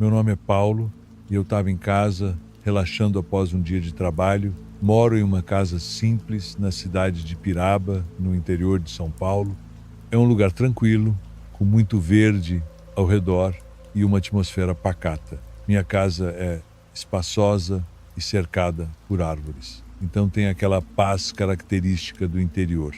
Meu nome é Paulo e eu estava em casa, relaxando após um dia de trabalho. Moro em uma casa simples na cidade de Piraba, no interior de São Paulo. É um lugar tranquilo, com muito verde ao redor e uma atmosfera pacata. Minha casa é espaçosa e cercada por árvores. Então tem aquela paz característica do interior.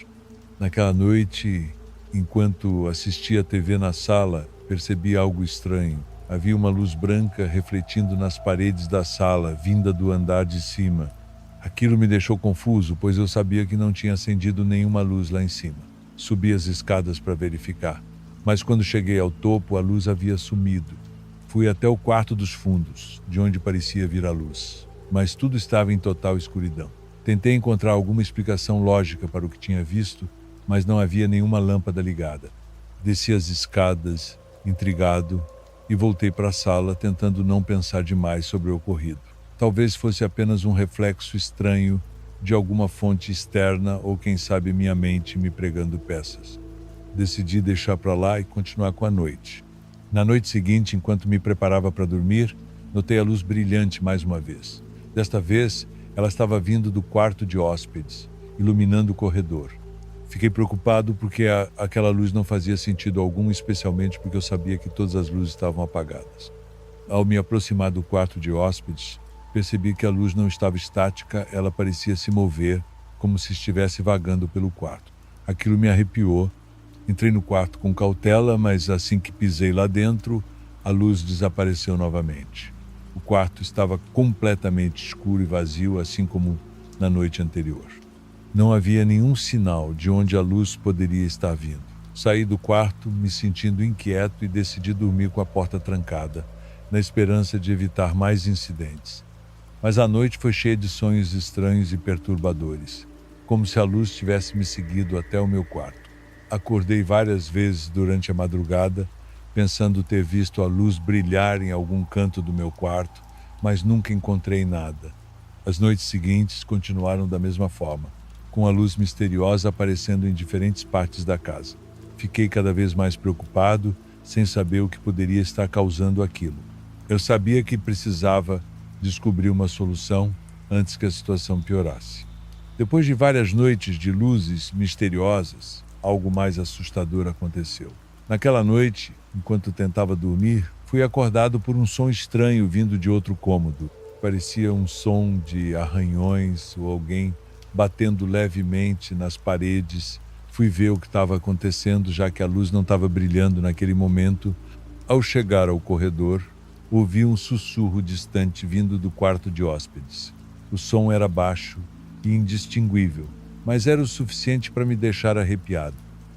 Naquela noite, enquanto assistia a TV na sala, percebi algo estranho. Havia uma luz branca refletindo nas paredes da sala, vinda do andar de cima. Aquilo me deixou confuso, pois eu sabia que não tinha acendido nenhuma luz lá em cima. Subi as escadas para verificar, mas quando cheguei ao topo, a luz havia sumido. Fui até o quarto dos fundos, de onde parecia vir a luz, mas tudo estava em total escuridão. Tentei encontrar alguma explicação lógica para o que tinha visto, mas não havia nenhuma lâmpada ligada. Desci as escadas, intrigado, e voltei para a sala, tentando não pensar demais sobre o ocorrido. Talvez fosse apenas um reflexo estranho de alguma fonte externa ou, quem sabe, minha mente me pregando peças. Decidi deixar para lá e continuar com a noite. Na noite seguinte, enquanto me preparava para dormir, notei a luz brilhante mais uma vez. Desta vez, ela estava vindo do quarto de hóspedes, iluminando o corredor. Fiquei preocupado porque aquela luz não fazia sentido algum, especialmente porque eu sabia que todas as luzes estavam apagadas. Ao me aproximar do quarto de hóspedes, percebi que a luz não estava estática, ela parecia se mover, como se estivesse vagando pelo quarto. Aquilo me arrepiou. Entrei no quarto com cautela, mas assim que pisei lá dentro, a luz desapareceu novamente. O quarto estava completamente escuro e vazio, assim como na noite anterior. Não havia nenhum sinal de onde a luz poderia estar vindo. Saí do quarto, me sentindo inquieto, e decidi dormir com a porta trancada, na esperança de evitar mais incidentes. Mas a noite foi cheia de sonhos estranhos e perturbadores, como se a luz tivesse me seguido até o meu quarto. Acordei várias vezes durante a madrugada, pensando ter visto a luz brilhar em algum canto do meu quarto, mas nunca encontrei nada. As noites seguintes continuaram da mesma forma, com a luz misteriosa aparecendo em diferentes partes da casa. Fiquei cada vez mais preocupado, sem saber o que poderia estar causando aquilo. Eu sabia que precisava descobrir uma solução antes que a situação piorasse. Depois de várias noites de luzes misteriosas, algo mais assustador aconteceu. Naquela noite, enquanto tentava dormir, fui acordado por um som estranho vindo de outro cômodo. Parecia um som de arranhões ou alguém batendo levemente nas paredes. Fui ver o que estava acontecendo, já que a luz não estava brilhando naquele momento. Ao chegar ao corredor, ouvi um sussurro distante vindo do quarto de hóspedes. O som era baixo e indistinguível, mas era o suficiente para me deixar arrepiado.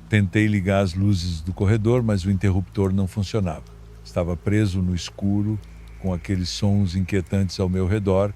Tentei ligar as luzes do corredor, mas o interruptor não funcionava. Estava preso no escuro, com aqueles sons inquietantes ao meu redor.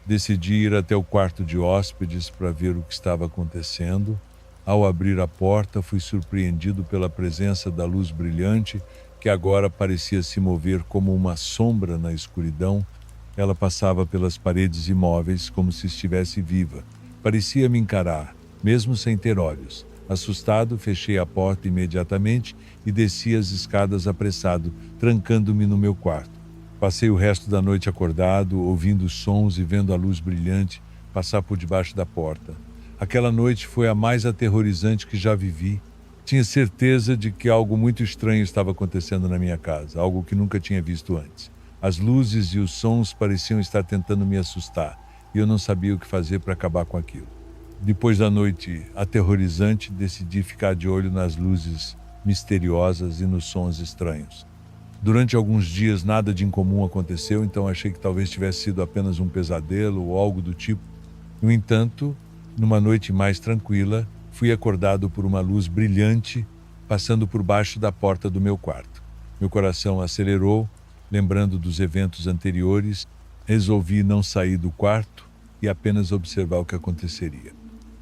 Decidi ir até o quarto de hóspedes para ver o que estava acontecendo. Ao abrir a porta, fui surpreendido pela presença da luz brilhante, que agora parecia se mover como uma sombra na escuridão. Ela passava pelas paredes imóveis como se estivesse viva. Parecia me encarar, mesmo sem ter olhos. Assustado, fechei a porta imediatamente e desci as escadas apressado, trancando-me no meu quarto. Passei o resto da noite acordado, ouvindo os sons e vendo a luz brilhante passar por debaixo da porta. Aquela noite foi a mais aterrorizante que já vivi. Tinha certeza de que algo muito estranho estava acontecendo na minha casa, algo que nunca tinha visto antes. As luzes e os sons pareciam estar tentando me assustar, e eu não sabia o que fazer para acabar com aquilo. Depois da noite aterrorizante, decidi ficar de olho nas luzes misteriosas e nos sons estranhos. Durante alguns dias nada de incomum aconteceu, então achei que talvez tivesse sido apenas um pesadelo ou algo do tipo. No entanto, numa noite mais tranquila, fui acordado por uma luz brilhante passando por baixo da porta do meu quarto. Meu coração acelerou, lembrando dos eventos anteriores. Resolvi não sair do quarto e apenas observar o que aconteceria.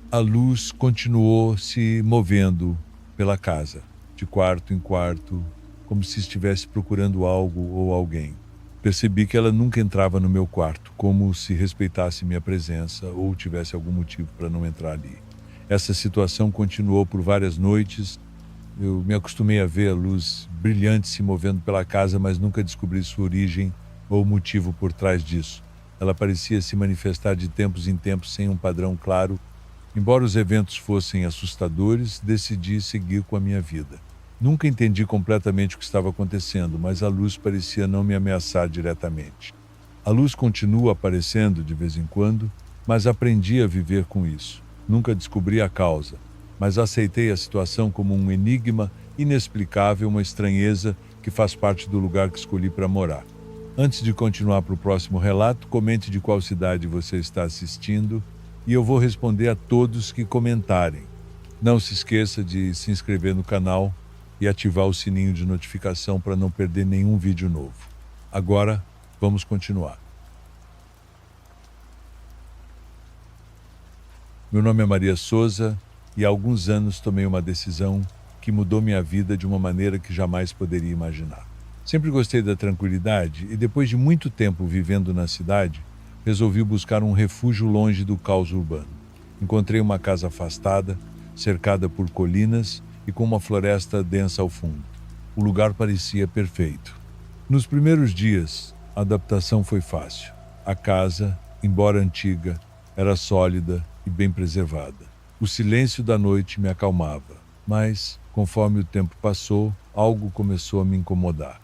A luz continuou se movendo pela casa, de quarto em quarto, como se estivesse procurando algo ou alguém. Percebi que ela nunca entrava no meu quarto, como se respeitasse minha presença ou tivesse algum motivo para não entrar ali. Essa situação continuou por várias noites, Eu me acostumei a ver a luz brilhante se movendo pela casa, mas nunca descobri sua origem ou o motivo por trás disso. Ela parecia se manifestar de tempos em tempos sem um padrão claro. Embora os eventos fossem assustadores, decidi seguir com a minha vida. Nunca entendi completamente o que estava acontecendo, mas a luz parecia não me ameaçar diretamente. A luz continua aparecendo de vez em quando, mas aprendi a viver com isso. Nunca descobri a causa, mas aceitei a situação como um enigma inexplicável, uma estranheza que faz parte do lugar que escolhi para morar. Antes de continuar para o próximo relato, comente de qual cidade você está assistindo e eu vou responder a todos que comentarem. Não se esqueça de se inscrever no canal e ativar o sininho de notificação para não perder nenhum vídeo novo. Agora, vamos continuar. Meu nome é Maria Souza e há alguns anos tomei uma decisão que mudou minha vida de uma maneira que jamais poderia imaginar. Sempre gostei da tranquilidade e depois de muito tempo vivendo na cidade, resolvi buscar um refúgio longe do caos urbano. Encontrei uma casa afastada, cercada por colinas e com uma floresta densa ao fundo. O lugar parecia perfeito. Nos primeiros dias, a adaptação foi fácil. A casa, embora antiga, era sólida e bem preservada. O silêncio da noite me acalmava, mas, conforme o tempo passou, algo começou a me incomodar.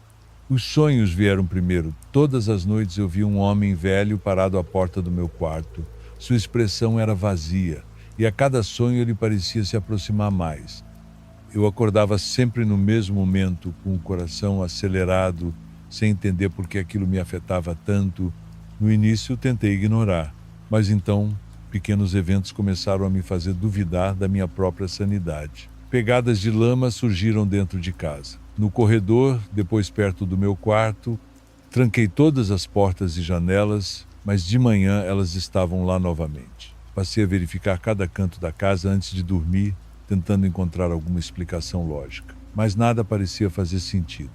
Os sonhos vieram primeiro. Todas as noites eu via um homem velho parado à porta do meu quarto. Sua expressão era vazia, e a cada sonho ele parecia se aproximar mais. Eu acordava sempre no mesmo momento, com o coração acelerado, sem entender por que aquilo me afetava tanto. No início tentei ignorar, mas então pequenos eventos começaram a me fazer duvidar da minha própria sanidade. Pegadas de lama surgiram dentro de casa. No corredor, depois perto do meu quarto, tranquei todas as portas e janelas, mas de manhã elas estavam lá novamente. Passei a verificar cada canto da casa antes de dormir, tentando encontrar alguma explicação lógica. Mas nada parecia fazer sentido.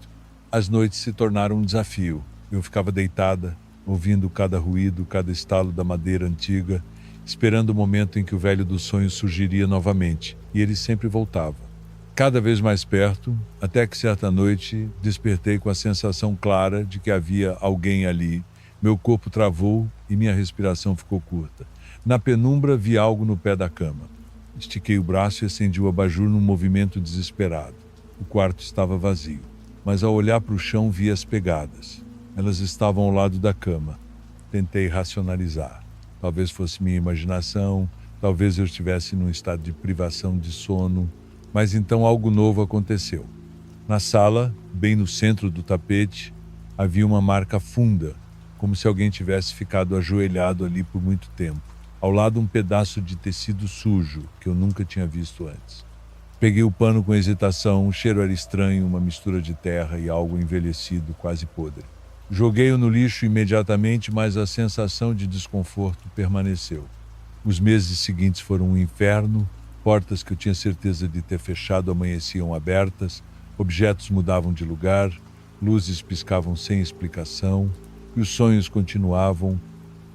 As noites se tornaram um desafio. Eu ficava deitada, ouvindo cada ruído, cada estalo da madeira antiga, esperando o momento em que o velho dos sonhos surgiria novamente, e ele sempre voltava. Cada vez mais perto, até que certa noite despertei com a sensação clara de que havia alguém ali. Meu corpo travou e minha respiração ficou curta. Na penumbra vi algo no pé da cama. Estiquei o braço e acendi o abajur num movimento desesperado. O quarto estava vazio, mas ao olhar para o chão vi as pegadas. Elas estavam ao lado da cama. Tentei racionalizar. Talvez fosse minha imaginação, talvez eu estivesse num estado de privação de sono, mas então algo novo aconteceu. Na sala, bem no centro do tapete, havia uma marca funda, como se alguém tivesse ficado ajoelhado ali por muito tempo. Ao lado, um pedaço de tecido sujo, que eu nunca tinha visto antes. Peguei o pano com hesitação, o cheiro era estranho, uma mistura de terra e algo envelhecido, quase podre. Joguei-o no lixo imediatamente, mas a sensação de desconforto permaneceu. Os meses seguintes foram um inferno, portas que eu tinha certeza de ter fechado amanheciam abertas, objetos mudavam de lugar, luzes piscavam sem explicação, e os sonhos continuavam.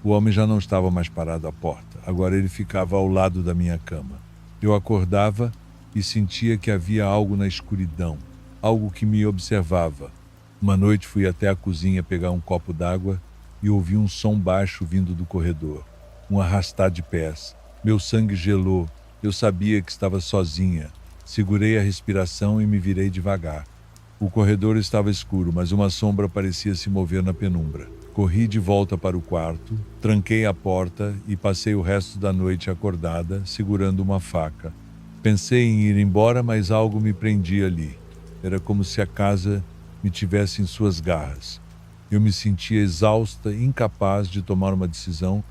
O homem já não estava mais parado à porta, agora ele ficava ao lado da minha cama. Eu acordava e sentia que havia algo na escuridão, algo que me observava. Uma noite fui até a cozinha pegar um copo d'água e ouvi um som baixo vindo do corredor, um arrastar de pés. Meu sangue gelou, eu sabia que estava sozinha. Segurei a respiração e me virei devagar. O corredor estava escuro, mas uma sombra parecia se mover na penumbra. Corri de volta para o quarto, tranquei a porta e passei o resto da noite acordada, segurando uma faca. Pensei em ir embora, mas algo me prendia ali. Era como se a casa me tivesse em suas garras. Eu me sentia exausta, incapaz de tomar uma decisão,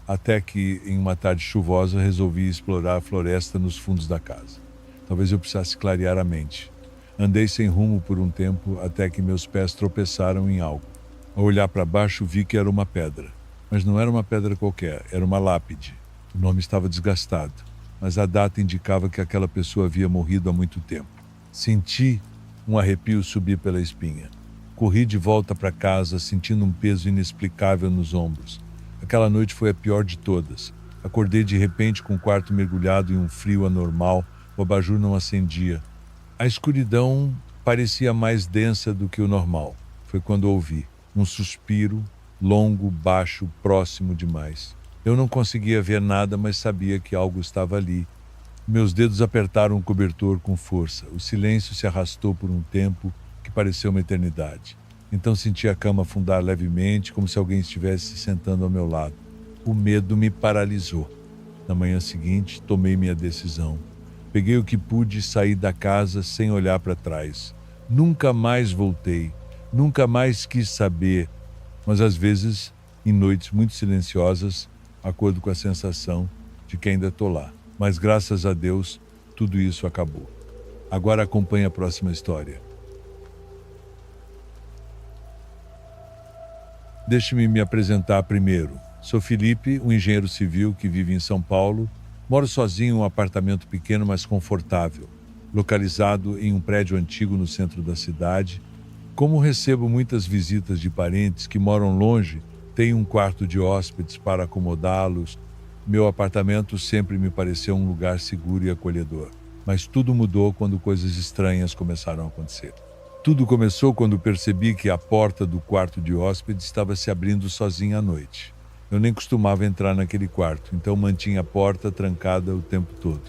até que, em uma tarde chuvosa, resolvi explorar a floresta nos fundos da casa. Talvez eu precisasse clarear a mente. Andei sem rumo por um tempo, até que meus pés tropeçaram em algo. Ao olhar para baixo, vi que era uma pedra. Mas não era uma pedra qualquer, era uma lápide. O nome estava desgastado, mas a data indicava que aquela pessoa havia morrido há muito tempo. Senti um arrepio subir pela espinha. Corri de volta para casa, sentindo um peso inexplicável nos ombros. Aquela noite foi a pior de todas. Acordei de repente com o quarto mergulhado em um frio anormal, o abajur não acendia. A escuridão parecia mais densa do que o normal. Foi quando ouvi um suspiro, longo, baixo, próximo demais. Eu não conseguia ver nada, mas sabia que algo estava ali. Meus dedos apertaram o cobertor com força. O silêncio se arrastou por um tempo que pareceu uma eternidade. Então senti a cama afundar levemente, como se alguém estivesse se sentando ao meu lado. O medo me paralisou. Na manhã seguinte, tomei minha decisão. Peguei o que pude e saí da casa sem olhar para trás. Nunca mais voltei. Nunca mais quis saber. Mas às vezes, em noites muito silenciosas, acordo com a sensação de que ainda estou lá. Mas graças a Deus, tudo isso acabou. Agora acompanhe a próxima história. Deixe-me me apresentar primeiro. Sou Felipe, um engenheiro civil que vive em São Paulo. Moro sozinho em um apartamento pequeno, mas confortável, localizado em um prédio antigo no centro da cidade. Como recebo muitas visitas de parentes que moram longe, tenho um quarto de hóspedes para acomodá-los. Meu apartamento sempre me pareceu um lugar seguro e acolhedor. Mas tudo mudou quando coisas estranhas começaram a acontecer. Tudo começou quando percebi que a porta do quarto de hóspedes estava se abrindo sozinha à noite. Eu nem costumava entrar naquele quarto, então mantinha a porta trancada o tempo todo.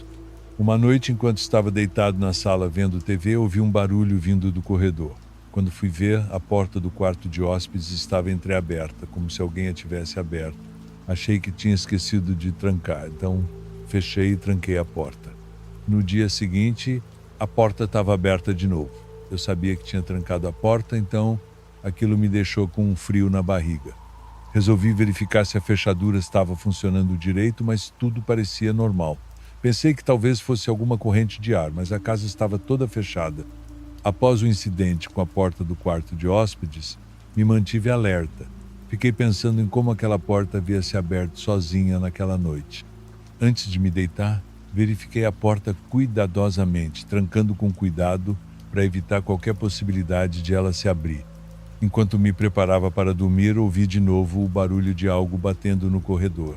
Uma noite, enquanto estava deitado na sala vendo TV, ouvi um barulho vindo do corredor. Quando fui ver, a porta do quarto de hóspedes estava entreaberta, como se alguém a tivesse aberto. Achei que tinha esquecido de trancar, então fechei e tranquei a porta. No dia seguinte, a porta estava aberta de novo. Eu sabia que tinha trancado a porta, então aquilo me deixou com um frio na barriga. Resolvi verificar se a fechadura estava funcionando direito, mas tudo parecia normal. Pensei que talvez fosse alguma corrente de ar, mas a casa estava toda fechada. Após o incidente com a porta do quarto de hóspedes, me mantive alerta. Fiquei pensando em como aquela porta havia se aberto sozinha naquela noite. Antes de me deitar, verifiquei a porta cuidadosamente, trancando com cuidado para evitar qualquer possibilidade de ela se abrir. Enquanto me preparava para dormir, ouvi de novo o barulho de algo batendo no corredor.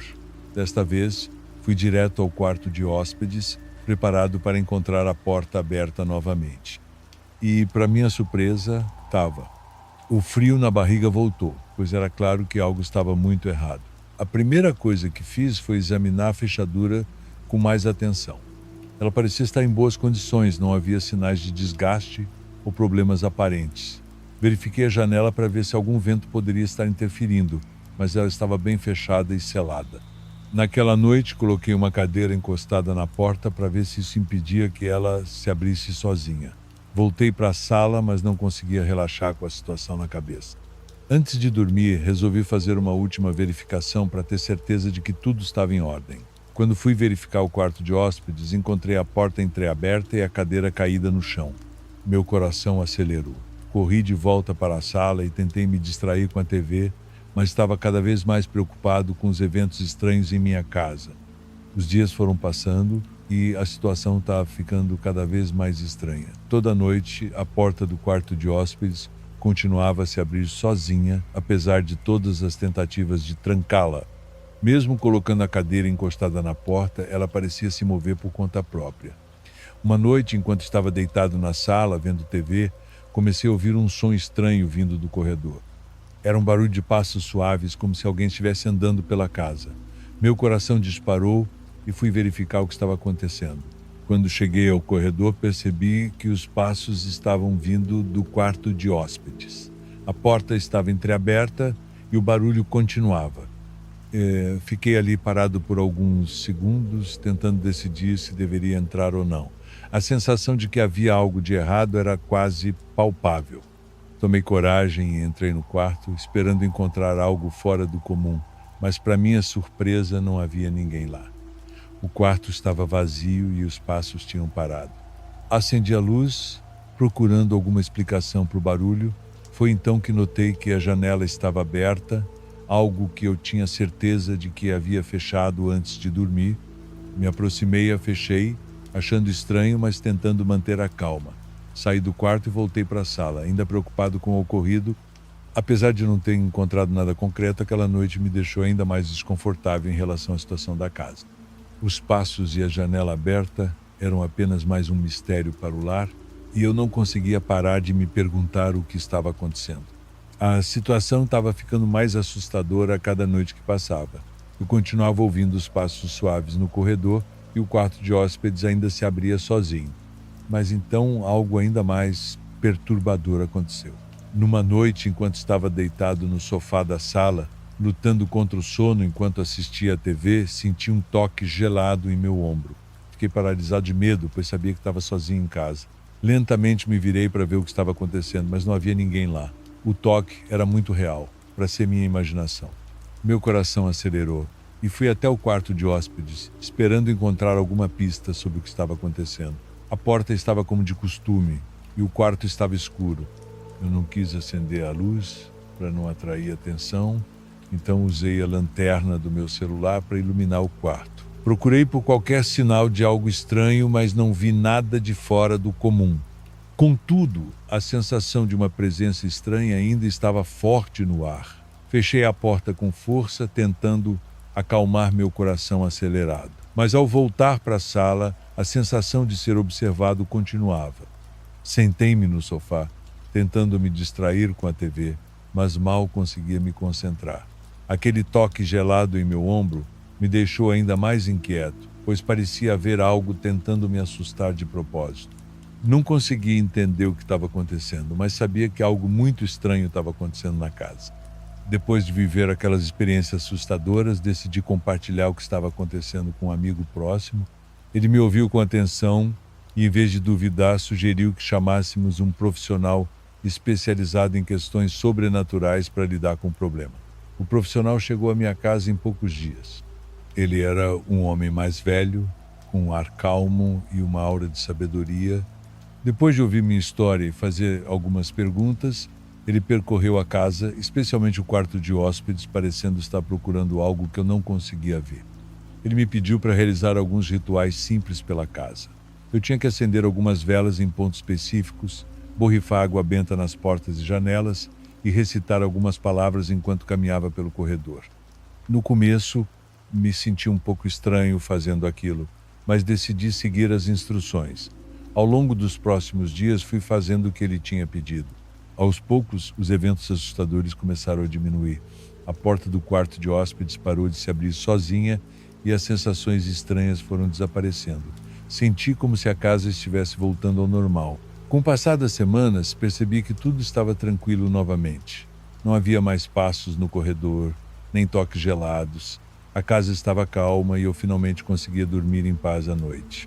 Desta vez, fui direto ao quarto de hóspedes, preparado para encontrar a porta aberta novamente. E, para minha surpresa, estava. O frio na barriga voltou, pois era claro que algo estava muito errado. A primeira coisa que fiz foi examinar a fechadura com mais atenção. Ela parecia estar em boas condições, não havia sinais de desgaste ou problemas aparentes. Verifiquei a janela para ver se algum vento poderia estar interferindo, mas ela estava bem fechada e selada. Naquela noite, coloquei uma cadeira encostada na porta para ver se isso impedia que ela se abrisse sozinha. Voltei para a sala, mas não conseguia relaxar com a situação na cabeça. Antes de dormir, resolvi fazer uma última verificação para ter certeza de que tudo estava em ordem. Quando fui verificar o quarto de hóspedes, encontrei a porta entreaberta e a cadeira caída no chão. Meu coração acelerou. Corri de volta para a sala e tentei me distrair com a TV, mas estava cada vez mais preocupado com os eventos estranhos em minha casa. Os dias foram passando e a situação estava ficando cada vez mais estranha. Toda noite, a porta do quarto de hóspedes continuava a se abrir sozinha, apesar de todas as tentativas de trancá-la. Mesmo colocando a cadeira encostada na porta, ela parecia se mover por conta própria. Uma noite, enquanto estava deitado na sala, vendo TV, comecei a ouvir um som estranho vindo do corredor. Era um barulho de passos suaves, como se alguém estivesse andando pela casa. Meu coração disparou e fui verificar o que estava acontecendo. Quando cheguei ao corredor, percebi que os passos estavam vindo do quarto de hóspedes. A porta estava entreaberta e o barulho continuava. Fiquei ali parado por alguns segundos, tentando decidir se deveria entrar ou não. A sensação de que havia algo de errado era quase palpável. Tomei coragem e entrei no quarto, esperando encontrar algo fora do comum, mas para minha surpresa não havia ninguém lá. O quarto estava vazio e os passos tinham parado. Acendi a luz, procurando alguma explicação para o barulho. Foi então que notei que a janela estava aberta, algo que eu tinha certeza de que havia fechado antes de dormir. Me aproximei e a fechei, achando estranho, mas tentando manter a calma. Saí do quarto e voltei para a sala, ainda preocupado com o ocorrido. Apesar de não ter encontrado nada concreto, aquela noite me deixou ainda mais desconfortável em relação à situação da casa. Os passos e a janela aberta eram apenas mais um mistério para o lar, e eu não conseguia parar de me perguntar o que estava acontecendo. A situação estava ficando mais assustadora a cada noite que passava. Eu continuava ouvindo os passos suaves no corredor e o quarto de hóspedes ainda se abria sozinho. Mas então algo ainda mais perturbador aconteceu. Numa noite, enquanto estava deitado no sofá da sala, lutando contra o sono enquanto assistia à TV, senti um toque gelado em meu ombro. Fiquei paralisado de medo, pois sabia que estava sozinho em casa. Lentamente me virei para ver o que estava acontecendo, mas não havia ninguém lá. O toque era muito real, para ser minha imaginação. Meu coração acelerou e fui até o quarto de hóspedes, esperando encontrar alguma pista sobre o que estava acontecendo. A porta estava como de costume e o quarto estava escuro. Eu não quis acender a luz para não atrair atenção, então usei a lanterna do meu celular para iluminar o quarto. Procurei por qualquer sinal de algo estranho, mas não vi nada de fora do comum. Contudo, a sensação de uma presença estranha ainda estava forte no ar. Fechei a porta com força, tentando acalmar meu coração acelerado. Mas ao voltar para a sala, a sensação de ser observado continuava. Sentei-me no sofá, tentando me distrair com a TV, mas mal conseguia me concentrar. Aquele toque gelado em meu ombro me deixou ainda mais inquieto, pois parecia haver algo tentando me assustar de propósito. Não conseguia entender o que estava acontecendo, mas sabia que algo muito estranho estava acontecendo na casa. Depois de viver aquelas experiências assustadoras, decidi compartilhar o que estava acontecendo com um amigo próximo. Ele me ouviu com atenção e, em vez de duvidar, sugeriu que chamássemos um profissional especializado em questões sobrenaturais para lidar com o problema. O profissional chegou à minha casa em poucos dias. Ele era um homem mais velho, com um ar calmo e uma aura de sabedoria. Depois de ouvir minha história e fazer algumas perguntas, ele percorreu a casa, especialmente o quarto de hóspedes, parecendo estar procurando algo que eu não conseguia ver. Ele me pediu para realizar alguns rituais simples pela casa. Eu tinha que acender algumas velas em pontos específicos, borrifar água benta nas portas e janelas e recitar algumas palavras enquanto caminhava pelo corredor. No começo, me senti um pouco estranho fazendo aquilo, mas decidi seguir as instruções. Ao longo dos próximos dias, fui fazendo o que ele tinha pedido. Aos poucos, os eventos assustadores começaram a diminuir. A porta do quarto de hóspedes parou de se abrir sozinha e as sensações estranhas foram desaparecendo. Senti como se a casa estivesse voltando ao normal. Com o passar das semanas, percebi que tudo estava tranquilo novamente. Não havia mais passos no corredor, nem toques gelados. A casa estava calma e eu finalmente conseguia dormir em paz à noite.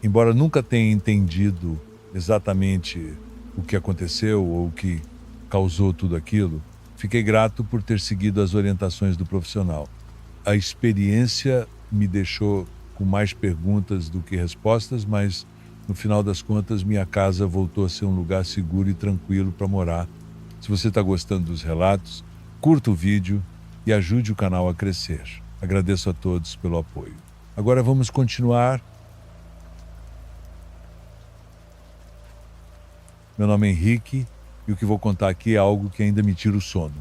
Embora nunca tenha entendido exatamente o que aconteceu ou o que causou tudo aquilo, fiquei grato por ter seguido as orientações do profissional. A experiência me deixou com mais perguntas do que respostas, mas no final das contas minha casa voltou a ser um lugar seguro e tranquilo para morar. Se você está gostando dos relatos, curta o vídeo e ajude o canal a crescer. Agradeço a todos pelo apoio. Agora vamos continuar. Meu nome é Henrique e o que vou contar aqui é algo que ainda me tira o sono.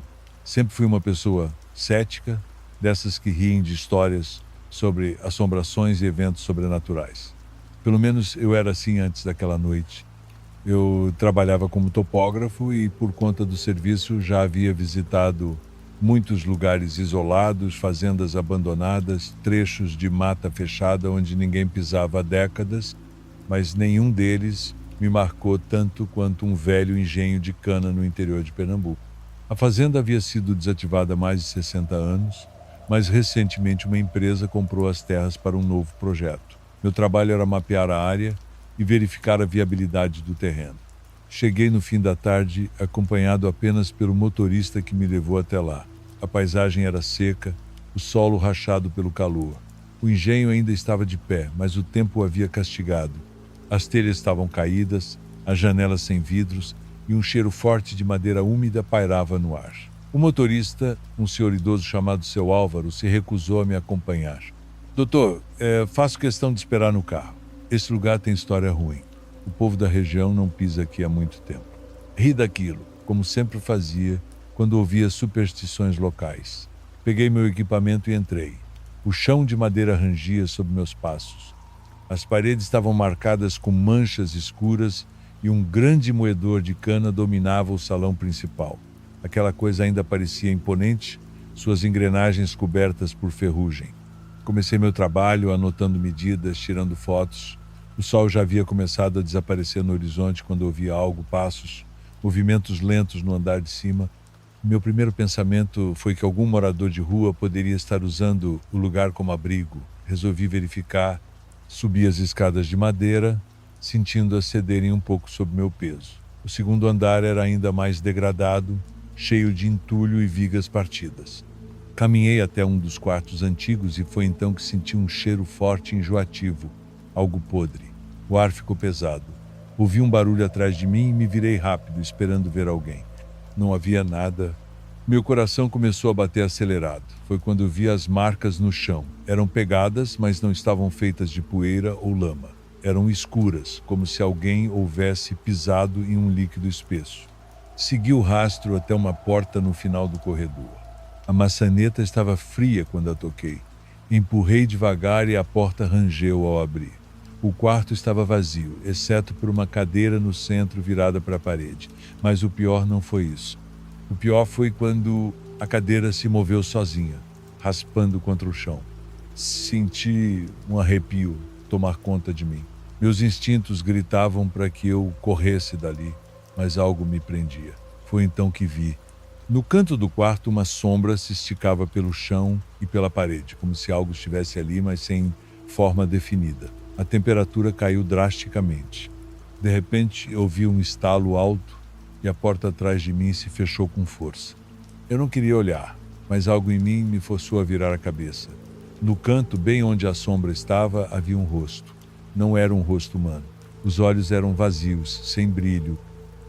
Sempre fui uma pessoa cética, dessas que riem de histórias sobre assombrações e eventos sobrenaturais. Pelo menos eu era assim antes daquela noite. Eu trabalhava como topógrafo e, por conta do serviço, já havia visitado muitos lugares isolados, fazendas abandonadas, trechos de mata fechada onde ninguém pisava há décadas, mas nenhum deles me marcou tanto quanto um velho engenho de cana no interior de Pernambuco. A fazenda havia sido desativada há mais de 60 anos, mas recentemente uma empresa comprou as terras para um novo projeto. Meu trabalho era mapear a área e verificar a viabilidade do terreno. Cheguei no fim da tarde, acompanhado apenas pelo motorista que me levou até lá. A paisagem era seca, o solo rachado pelo calor. O engenho ainda estava de pé, mas o tempo o havia castigado. As telhas estavam caídas, as janelas sem vidros e um cheiro forte de madeira úmida pairava no ar. O motorista, um senhor idoso chamado seu Álvaro, se recusou a me acompanhar. Doutor, faço questão de esperar no carro. Esse lugar tem história ruim. O povo da região não pisa aqui há muito tempo. Ri daquilo, como sempre fazia quando ouvia superstições locais. Peguei meu equipamento e entrei. O chão de madeira rangia sob meus passos. As paredes estavam marcadas com manchas escuras e um grande moedor de cana dominava o salão principal. Aquela coisa ainda parecia imponente, suas engrenagens cobertas por ferrugem. Comecei meu trabalho, anotando medidas, tirando fotos. O sol já havia começado a desaparecer no horizonte quando ouvi algo, passos, movimentos lentos no andar de cima. Meu primeiro pensamento foi que algum morador de rua poderia estar usando o lugar como abrigo. Resolvi verificar, subi as escadas de madeira, sentindo-as cederem um pouco sob meu peso. O segundo andar era ainda mais degradado, cheio de entulho e vigas partidas. Caminhei até um dos quartos antigos e foi então que senti um cheiro forte e enjoativo, algo podre. O ar ficou pesado. Ouvi um barulho atrás de mim e me virei rápido, esperando ver alguém. Não havia nada. Meu coração começou a bater acelerado. Foi quando vi as marcas no chão. Eram pegadas, mas não estavam feitas de poeira ou lama. Eram escuras, como se alguém houvesse pisado em um líquido espesso. Segui o rastro até uma porta no final do corredor. A maçaneta estava fria quando a toquei. Empurrei devagar e a porta rangeu ao abrir. O quarto estava vazio, exceto por uma cadeira no centro virada para a parede. Mas o pior não foi isso. O pior foi quando a cadeira se moveu sozinha, raspando contra o chão. Senti um arrepio tomar conta de mim. Meus instintos gritavam para que eu corresse dali, mas algo me prendia. Foi então que vi. No canto do quarto, uma sombra se esticava pelo chão e pela parede, como se algo estivesse ali, mas sem forma definida. A temperatura caiu drasticamente. De repente, ouvi um estalo alto e a porta atrás de mim se fechou com força. Eu não queria olhar, mas algo em mim me forçou a virar a cabeça. No canto, bem onde a sombra estava, havia um rosto. Não era um rosto humano. Os olhos eram vazios, sem brilho.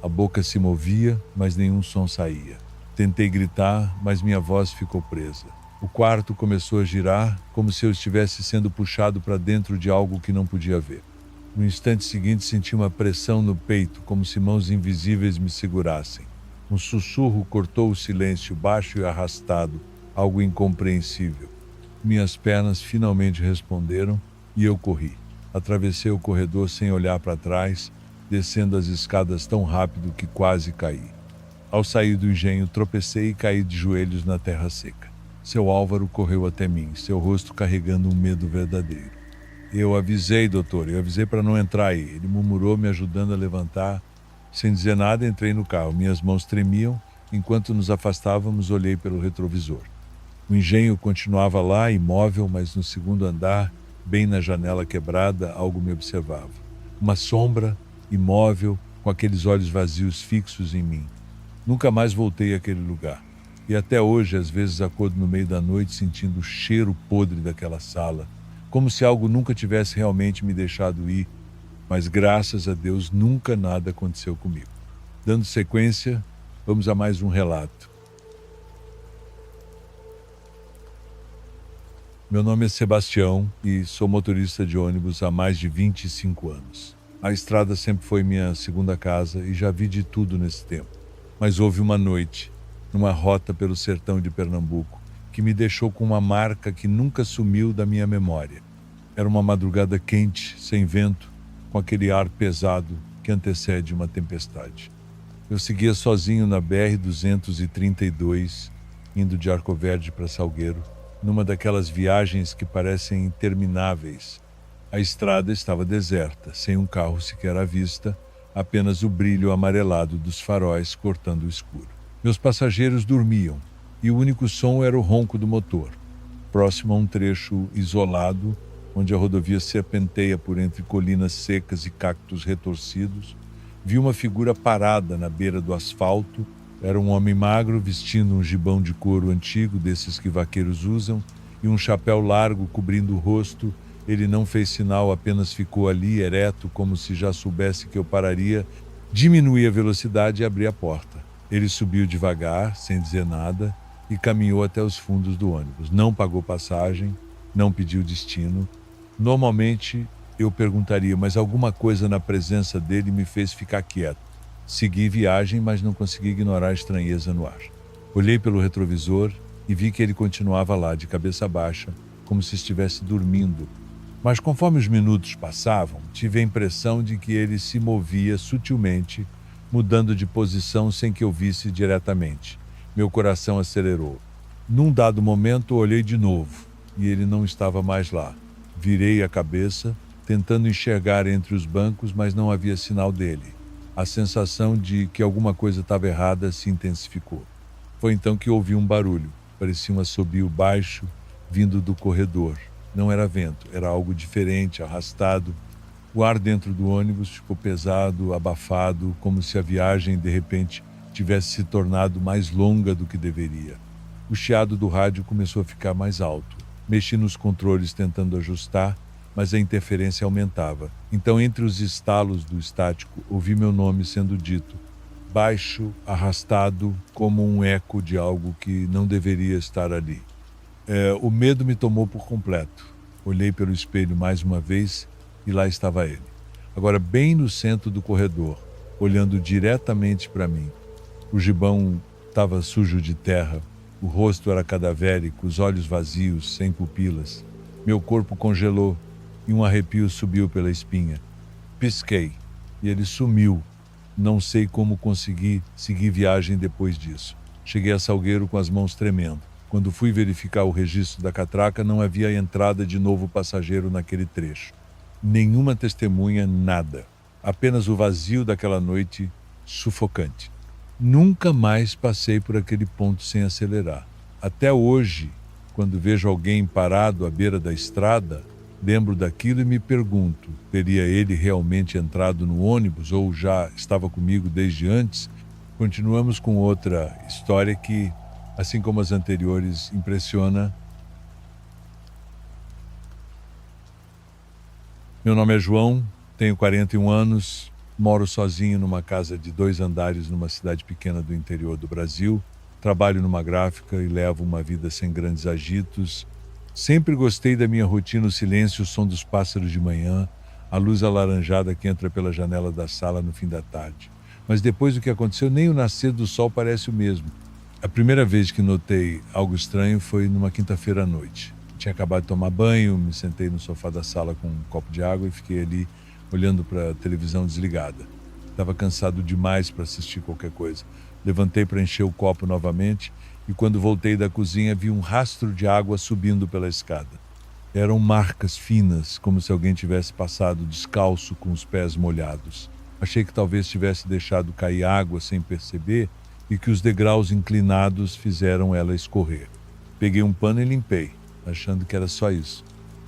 A boca se movia, mas nenhum som saía. Tentei gritar, mas minha voz ficou presa. O quarto começou a girar, como se eu estivesse sendo puxado para dentro de algo que não podia ver. No instante seguinte, senti uma pressão no peito, como se mãos invisíveis me segurassem. Um sussurro cortou o silêncio, baixo e arrastado, algo incompreensível. Minhas pernas finalmente responderam e eu corri. Atravessei o corredor sem olhar para trás, descendo as escadas tão rápido que quase caí. Ao sair do engenho, tropecei e caí de joelhos na terra seca. Seu Álvaro correu até mim, seu rosto carregando um medo verdadeiro. Eu avisei, doutor, eu avisei para não entrar aí. Ele murmurou, me ajudando a levantar. Sem dizer nada, entrei no carro. Minhas mãos tremiam. Enquanto nos afastávamos, olhei pelo retrovisor. O engenho continuava lá, imóvel, mas no segundo andar, bem na janela quebrada, algo me observava. Uma sombra, imóvel, com aqueles olhos vazios fixos em mim. Nunca mais voltei àquele lugar. E até hoje, às vezes, acordo no meio da noite sentindo o cheiro podre daquela sala, como se algo nunca tivesse realmente me deixado ir, mas graças a Deus nunca nada aconteceu comigo. Dando sequência, vamos a mais um relato. Meu nome é Sebastião e sou motorista de ônibus há mais de 25 anos. A estrada sempre foi minha segunda casa e já vi de tudo nesse tempo. Mas houve uma noite, numa rota pelo sertão de Pernambuco, que me deixou com uma marca que nunca sumiu da minha memória. Era uma madrugada quente, sem vento, com aquele ar pesado que antecede uma tempestade. Eu seguia sozinho na BR-232, indo de Arco Verde para Salgueiro, numa daquelas viagens que parecem intermináveis. A estrada estava deserta, sem um carro sequer à vista, apenas o brilho amarelado dos faróis cortando o escuro. Meus passageiros dormiam, e o único som era o ronco do motor. Próximo a um trecho isolado, onde a rodovia serpenteia por entre colinas secas e cactos retorcidos, vi uma figura parada na beira do asfalto. Era um homem magro, vestindo um gibão de couro antigo, desses que vaqueiros usam, e um chapéu largo cobrindo o rosto. Ele não fez sinal, apenas ficou ali, ereto, como se já soubesse que eu pararia. Diminuí a velocidade e abri a porta. Ele subiu devagar, sem dizer nada, e caminhou até os fundos do ônibus. Não pagou passagem, não pediu destino. Normalmente eu perguntaria, mas alguma coisa na presença dele me fez ficar quieto. Segui viagem, mas não consegui ignorar a estranheza no ar. Olhei pelo retrovisor e vi que ele continuava lá, de cabeça baixa, como se estivesse dormindo. Mas conforme os minutos passavam, tive a impressão de que ele se movia sutilmente, mudando de posição sem que eu visse diretamente. Meu coração acelerou. Num dado momento, olhei de novo, e ele não estava mais lá. Virei a cabeça, tentando enxergar entre os bancos, mas não havia sinal dele. A sensação de que alguma coisa estava errada se intensificou. Foi então que ouvi um barulho. Parecia um assobio baixo, vindo do corredor. Não era vento, era algo diferente, arrastado. O ar dentro do ônibus ficou pesado, abafado, como se a viagem, de repente, tivesse se tornado mais longa do que deveria. O chiado do rádio começou a ficar mais alto. Mexi nos controles tentando ajustar, mas a interferência aumentava. Então, entre os estalos do estático, ouvi meu nome sendo dito, baixo, arrastado, como um eco de algo que não deveria estar ali. O medo me tomou por completo. Olhei pelo espelho mais uma vez e lá estava ele. Agora bem no centro do corredor, olhando diretamente para mim. O gibão estava sujo de terra, o rosto era cadavérico, os olhos vazios, sem pupilas. Meu corpo congelou e um arrepio subiu pela espinha. Pisquei e ele sumiu. Não sei como consegui seguir viagem depois disso. Cheguei a Salgueiro com as mãos tremendo. Quando fui verificar o registro da catraca, não havia entrada de novo passageiro naquele trecho. Nenhuma testemunha, nada. Apenas o vazio daquela noite sufocante. Nunca mais passei por aquele ponto sem acelerar. Até hoje, quando vejo alguém parado à beira da estrada, lembro daquilo e me pergunto, teria ele realmente entrado no ônibus ou já estava comigo desde antes? Continuamos com outra história que, assim como as anteriores, impressiona. Meu nome é João, tenho 41 anos, moro sozinho numa casa de 2 andares numa cidade pequena do interior do Brasil, trabalho numa gráfica e levo uma vida sem grandes agitos. Sempre gostei da minha rotina, o silêncio, o som dos pássaros de manhã, a luz alaranjada que entra pela janela da sala no fim da tarde. Mas depois do que aconteceu, nem o nascer do sol parece o mesmo. A primeira vez que notei algo estranho foi numa quinta-feira à noite. Tinha acabado de tomar banho, me sentei no sofá da sala com um copo de água e fiquei ali olhando para a televisão desligada. Estava cansado demais para assistir qualquer coisa. Levantei para encher o copo novamente e quando voltei da cozinha vi um rastro de água subindo pela escada. Eram marcas finas, como se alguém tivesse passado descalço com os pés molhados. Achei que talvez tivesse deixado cair água sem perceber e que os degraus inclinados fizeram ela escorrer. Peguei um pano e limpei, achando que era só isso.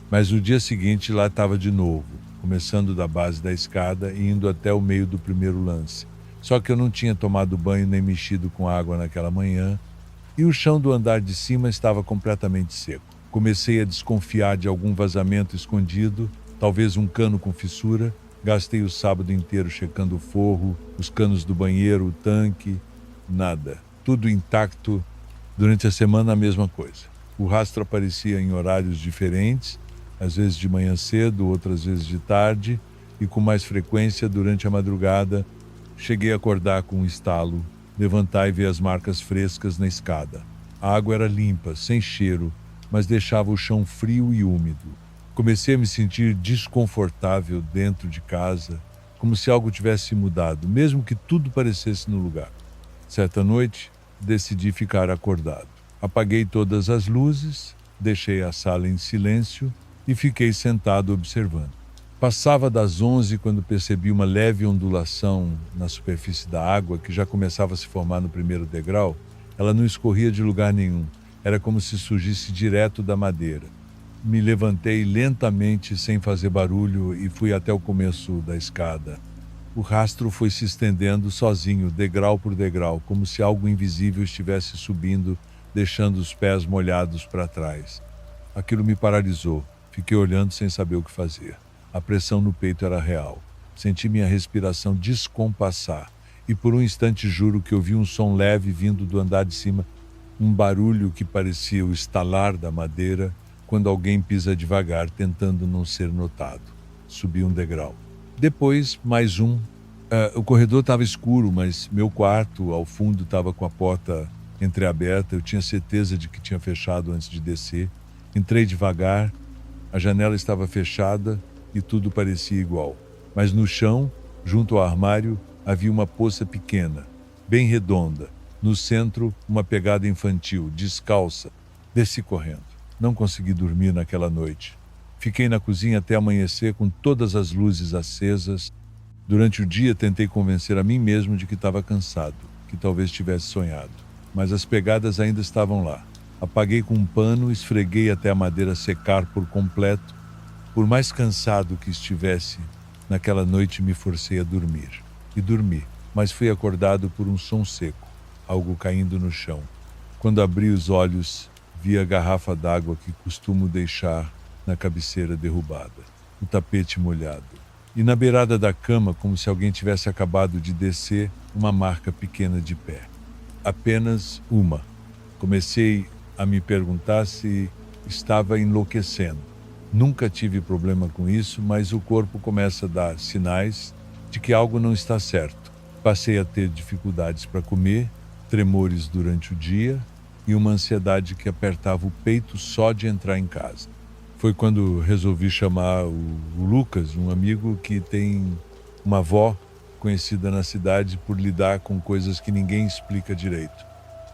Mas no dia seguinte lá estava de novo, começando da base da escada e indo até o meio do primeiro lance. Só que eu não tinha tomado banho nem mexido com água naquela manhã e o chão do andar de cima estava completamente seco. Comecei a desconfiar de algum vazamento escondido, talvez um cano com fissura. Gastei o sábado inteiro checando o forro, os canos do banheiro, o tanque, nada. Tudo intacto. Durante a semana a mesma coisa. O rastro aparecia em horários diferentes, às vezes de manhã cedo, outras vezes de tarde, e com mais frequência durante a madrugada. Cheguei a acordar com um estalo, levantar e ver as marcas frescas na escada. A água era limpa, sem cheiro, mas deixava o chão frio e úmido. Comecei a me sentir desconfortável dentro de casa, como se algo tivesse mudado, mesmo que tudo parecesse no lugar. Certa noite, decidi ficar acordado. Apaguei todas as luzes, deixei a sala em silêncio e fiquei sentado observando. Passava das 11 quando percebi uma leve ondulação na superfície da água que já começava a se formar no primeiro degrau. Ela não escorria de lugar nenhum, era como se surgisse direto da madeira. Me levantei lentamente, sem fazer barulho, e fui até o começo da escada. O rastro foi se estendendo sozinho, degrau por degrau, como se algo invisível estivesse subindo, deixando os pés molhados para trás. Aquilo me paralisou. Fiquei olhando sem saber o que fazer. A pressão no peito era real. Senti minha respiração descompassar. E por um instante juro que ouvi um som leve vindo do andar de cima, um barulho que parecia o estalar da madeira quando alguém pisa devagar, tentando não ser notado. Subi um degrau. Depois, mais um. O corredor estava escuro, mas meu quarto, ao fundo, estava com a porta entreaberta. Eu tinha certeza de que tinha fechado antes de descer. Entrei devagar A janela estava fechada e tudo parecia igual. Mas no chão, junto ao armário, havia uma poça pequena, bem redonda. No centro, uma pegada infantil, descalça. Desci correndo. Não consegui dormir naquela noite. Fiquei na cozinha até amanhecer com todas as luzes acesas. Durante o dia, tentei convencer a mim mesmo de que estava cansado, que talvez tivesse sonhado. Mas as pegadas ainda estavam lá. Apaguei com um pano, esfreguei até a madeira secar por completo. Por mais cansado que estivesse, naquela noite me forcei a dormir. E dormi, mas fui acordado por um som seco, algo caindo no chão. Quando abri os olhos, vi a garrafa d'água que costumo deixar na cabeceira derrubada, o tapete molhado. E na beirada da cama, como se alguém tivesse acabado de descer, uma marca pequena de pé. Apenas uma. Comecei a me perguntar se estava enlouquecendo. Nunca tive problema com isso, mas o corpo começa a dar sinais de que algo não está certo. Passei a ter dificuldades para comer, tremores durante o dia e uma ansiedade que apertava o peito só de entrar em casa. Foi quando resolvi chamar o Lucas, um amigo que tem uma avó conhecida na cidade por lidar com coisas que ninguém explica direito.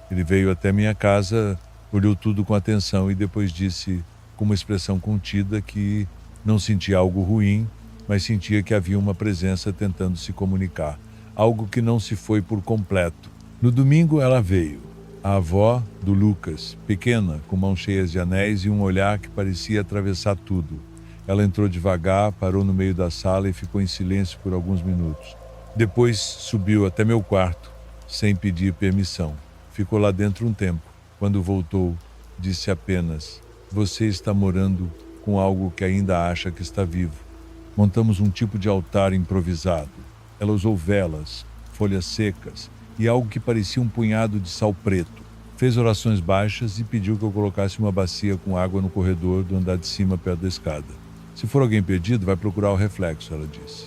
Ele veio até minha casa, olhou tudo com atenção e depois disse, com uma expressão contida, que não sentia algo ruim, mas sentia que havia uma presença tentando se comunicar, algo que não se foi por completo. No domingo ela veio, a avó do Lucas, pequena, com mãos cheias de anéis e um olhar que parecia atravessar tudo. Ela entrou devagar, parou no meio da sala e ficou em silêncio por alguns minutos. Depois subiu até meu quarto, sem pedir permissão. Ficou lá dentro um tempo. Quando voltou, disse apenas: "Você está morando com algo que ainda acha que está vivo." Montamos um tipo de altar improvisado. Ela usou velas, folhas secas e algo que parecia um punhado de sal preto. Fez orações baixas e pediu que eu colocasse uma bacia com água no corredor do andar de cima perto da escada. "Se for alguém perdido, vai procurar o reflexo", ela disse.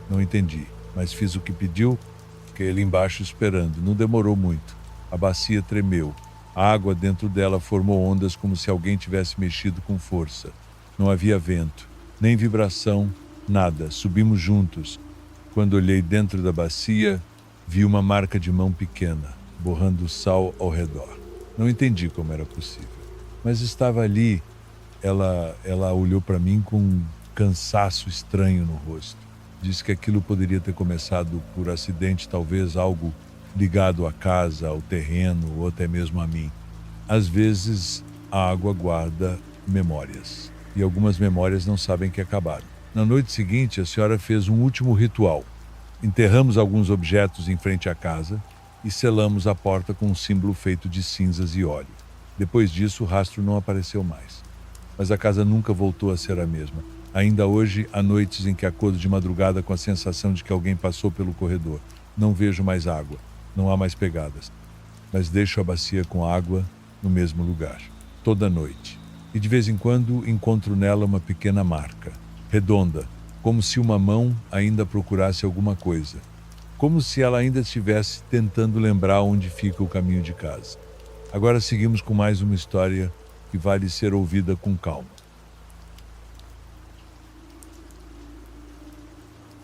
Não entendi, mas fiz o que pediu. Fiquei ali embaixo esperando. Não demorou muito. A bacia tremeu. A água dentro dela formou ondas como se alguém tivesse mexido com força. Não havia vento, nem vibração, nada. Subimos juntos. Quando olhei dentro da bacia, vi uma marca de mão pequena, borrando sal ao redor. Não entendi como era possível, mas estava ali. Ela olhou para mim com um cansaço estranho no rosto. Disse que aquilo poderia ter começado por acidente, talvez algo ligado à casa, ao terreno ou até mesmo a mim. Às vezes, a água guarda memórias, e algumas memórias não sabem que acabaram. Na noite seguinte, a senhora fez um último ritual. Enterramos alguns objetos em frente à casa e selamos a porta com um símbolo feito de cinzas e óleo. Depois disso, o rastro não apareceu mais. Mas a casa nunca voltou a ser a mesma. Ainda hoje, há noites em que acordo de madrugada com a sensação de que alguém passou pelo corredor. Não vejo mais água, não há mais pegadas. Mas deixo a bacia com água no mesmo lugar, toda noite. E de vez em quando encontro nela uma pequena marca, redonda, como se uma mão ainda procurasse alguma coisa. Como se ela ainda estivesse tentando lembrar onde fica o caminho de casa. Agora seguimos com mais uma história que vale ser ouvida com calma.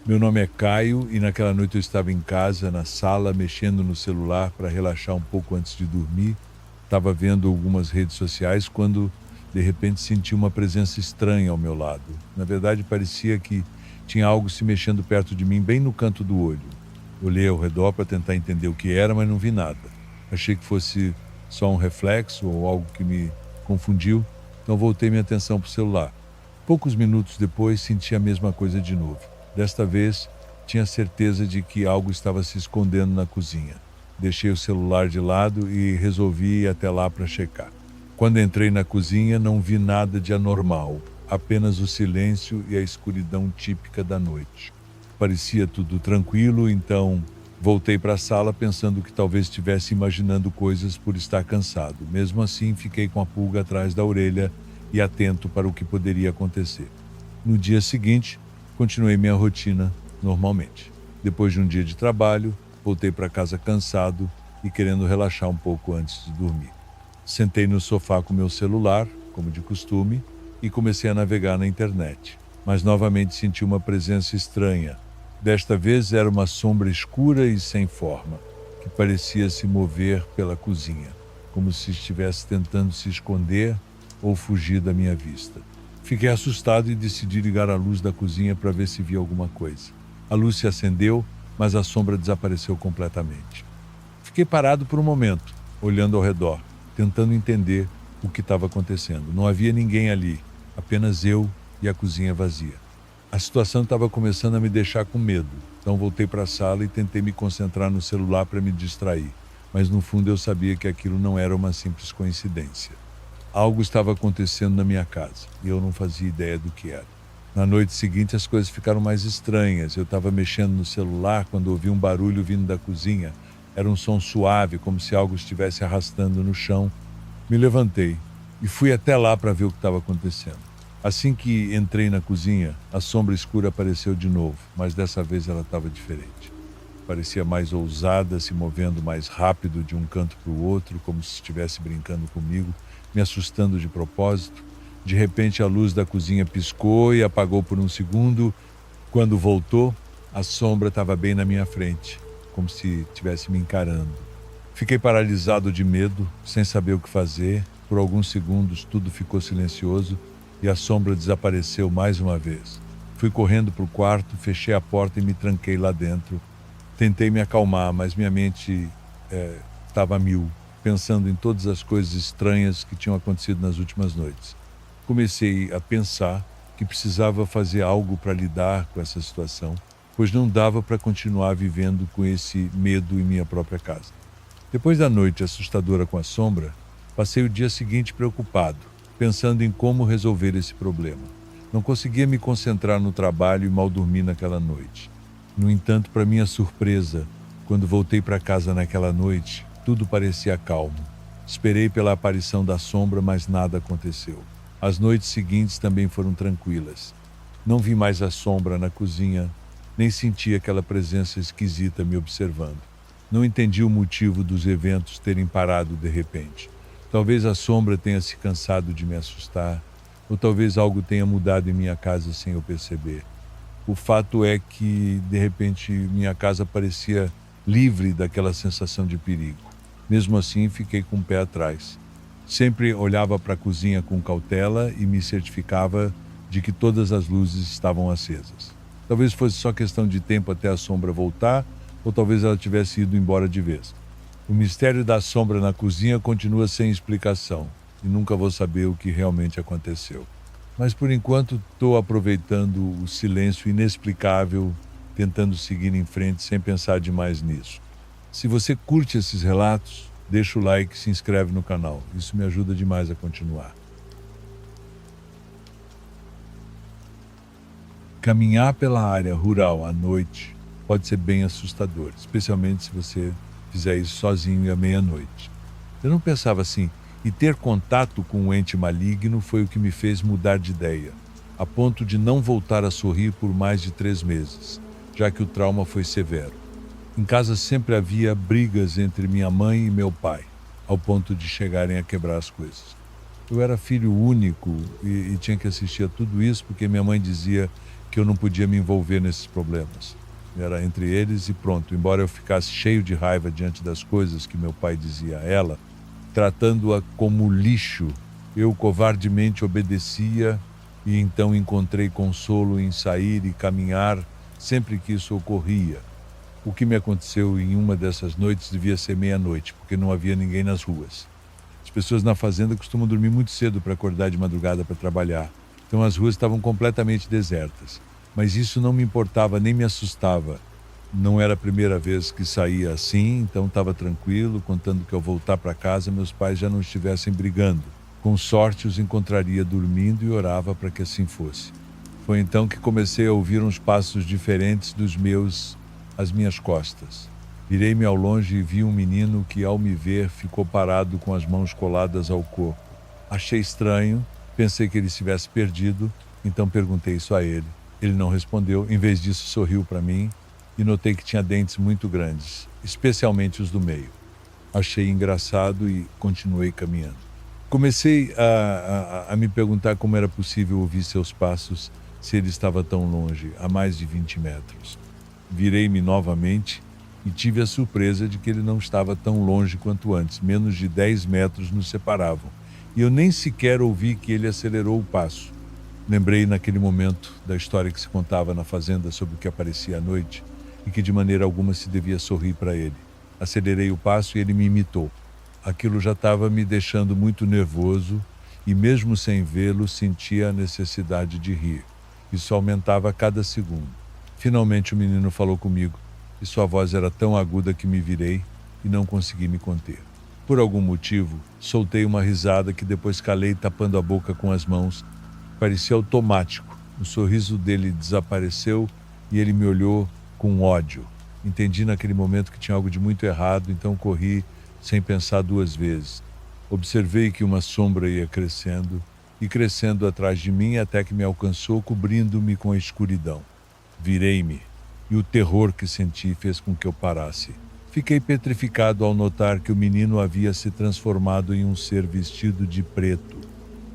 Meu nome é Caio e naquela noite eu estava em casa, na sala, mexendo no celular para relaxar um pouco antes de dormir. Estava vendo algumas redes sociais quando, de repente, senti uma presença estranha ao meu lado. Na verdade, parecia que tinha algo se mexendo perto de mim, bem no canto do olho. Olhei ao redor para tentar entender o que era, mas não vi nada. Achei que fosse só um reflexo ou algo que me confundiu, então voltei minha atenção para o celular. Poucos minutos depois, senti a mesma coisa de novo. Desta vez, tinha certeza de que algo estava se escondendo na cozinha. Deixei o celular de lado e resolvi ir até lá para checar. Quando entrei na cozinha, não vi nada de anormal, apenas o silêncio e a escuridão típica da noite. Parecia tudo tranquilo, então voltei para a sala pensando que talvez estivesse imaginando coisas por estar cansado. Mesmo assim, fiquei com a pulga atrás da orelha e atento para o que poderia acontecer. No dia seguinte, continuei minha rotina normalmente. Depois de um dia de trabalho, voltei para casa cansado e querendo relaxar um pouco antes de dormir. Sentei no sofá com meu celular, como de costume, e comecei a navegar na internet. Mas novamente senti uma presença estranha. Desta vez era uma sombra escura e sem forma, que parecia se mover pela cozinha, como se estivesse tentando se esconder ou fugir da minha vista. Fiquei assustado e decidi ligar a luz da cozinha para ver se via alguma coisa. A luz se acendeu, mas a sombra desapareceu completamente. Fiquei parado por um momento, olhando ao redor, tentando entender o que estava acontecendo. Não havia ninguém ali, apenas eu e a cozinha vazia. A situação estava começando a me deixar com medo, então voltei para a sala e tentei me concentrar no celular para me distrair, mas no fundo eu sabia que aquilo não era uma simples coincidência. Algo estava acontecendo na minha casa e eu não fazia ideia do que era. Na noite seguinte as coisas ficaram mais estranhas. Eu estava mexendo no celular quando ouvi um barulho vindo da cozinha. Era um som suave, como se algo estivesse arrastando no chão. Me levantei e fui até lá para ver o que estava acontecendo. Assim que entrei na cozinha, a sombra escura apareceu de novo, mas dessa vez ela estava diferente. Parecia mais ousada, se movendo mais rápido de um canto para o outro, como se estivesse brincando comigo, me assustando de propósito. De repente a luz da cozinha piscou e apagou por um segundo. Quando voltou, a sombra estava bem na minha frente, como se estivesse me encarando. Fiquei paralisado de medo, sem saber o que fazer. Por alguns segundos tudo ficou silencioso e a sombra desapareceu mais uma vez. Fui correndo para o quarto, fechei a porta e me tranquei lá dentro. Tentei me acalmar, mas minha mente estava a mil, pensando em todas as coisas estranhas que tinham acontecido nas últimas noites. Comecei a pensar que precisava fazer algo para lidar com essa situação, pois não dava para continuar vivendo com esse medo em minha própria casa. Depois da noite assustadora com a sombra, passei o dia seguinte preocupado, pensando em como resolver esse problema. Não conseguia me concentrar no trabalho e mal dormi naquela noite. No entanto, para minha surpresa, quando voltei para casa naquela noite, tudo parecia calmo. Esperei pela aparição da sombra, mas nada aconteceu. As noites seguintes também foram tranquilas. Não vi mais a sombra na cozinha, nem senti aquela presença esquisita me observando. Não entendi o motivo dos eventos terem parado de repente. Talvez a sombra tenha se cansado de me assustar, ou talvez algo tenha mudado em minha casa sem eu perceber. O fato é que, de repente, minha casa parecia livre daquela sensação de perigo. Mesmo assim, fiquei com o pé atrás. Sempre olhava para a cozinha com cautela e me certificava de que todas as luzes estavam acesas. Talvez fosse só questão de tempo até a sombra voltar, ou talvez ela tivesse ido embora de vez. O mistério da sombra na cozinha continua sem explicação e nunca vou saber o que realmente aconteceu. Mas por enquanto estou aproveitando o silêncio inexplicável, tentando seguir em frente sem pensar demais nisso. Se você curte esses relatos, deixa o like e se inscreve no canal. Isso me ajuda demais a continuar. Caminhar pela área rural à noite pode ser bem assustador, especialmente se você fizer isso sozinho à meia-noite. Eu não pensava assim, e ter contato com um ente maligno foi o que me fez mudar de ideia, a ponto de não voltar a sorrir por mais de 3 meses, já que o trauma foi severo. Em casa sempre havia brigas entre minha mãe e meu pai, ao ponto de chegarem a quebrar as coisas. Eu era filho único e tinha que assistir a tudo isso porque minha mãe dizia que eu não podia me envolver nesses problemas. Era entre eles e pronto. Embora eu ficasse cheio de raiva diante das coisas que meu pai dizia a ela, tratando-a como lixo, eu covardemente obedecia e então encontrei consolo em sair e caminhar sempre que isso ocorria. O que me aconteceu em uma dessas noites devia ser meia-noite, porque não havia ninguém nas ruas. As pessoas na fazenda costumam dormir muito cedo para acordar de madrugada para trabalhar, então as ruas estavam completamente desertas. Mas isso não me importava nem me assustava. Não era a primeira vez que saía assim, então estava tranquilo, contando que ao voltar para casa meus pais já não estivessem brigando. Com sorte os encontraria dormindo e orava para que assim fosse. Foi então que comecei a ouvir uns passos diferentes dos meus às minhas costas. Virei-me ao longe e vi um menino que, ao me ver, ficou parado com as mãos coladas ao corpo. Achei estranho, pensei que ele estivesse perdido, então perguntei isso a ele. Ele não respondeu, em vez disso sorriu para mim e notei que tinha dentes muito grandes, especialmente os do meio. Achei engraçado e continuei caminhando. Comecei a me perguntar como era possível ouvir seus passos se ele estava tão longe, a mais de 20 metros. Virei-me novamente e tive a surpresa de que ele não estava tão longe quanto antes, menos de 10 metros nos separavam. E eu nem sequer ouvi que ele acelerou o passo. Lembrei naquele momento da história que se contava na fazenda sobre o que aparecia à noite e que de maneira alguma se devia sorrir para ele. Acelerei o passo e ele me imitou. Aquilo já estava me deixando muito nervoso e, mesmo sem vê-lo, sentia a necessidade de rir. Isso aumentava a cada segundo. Finalmente o menino falou comigo e sua voz era tão aguda que me virei e não consegui me conter. Por algum motivo, soltei uma risada que depois calei tapando a boca com as mãos. Parecia automático. O sorriso dele desapareceu e ele me olhou com ódio. Entendi naquele momento que tinha algo de muito errado, então corri sem pensar duas vezes. Observei que uma sombra ia crescendo e crescendo atrás de mim até que me alcançou, cobrindo-me com a escuridão. Virei-me e o terror que senti fez com que eu parasse. Fiquei petrificado ao notar que o menino havia se transformado em um ser vestido de preto.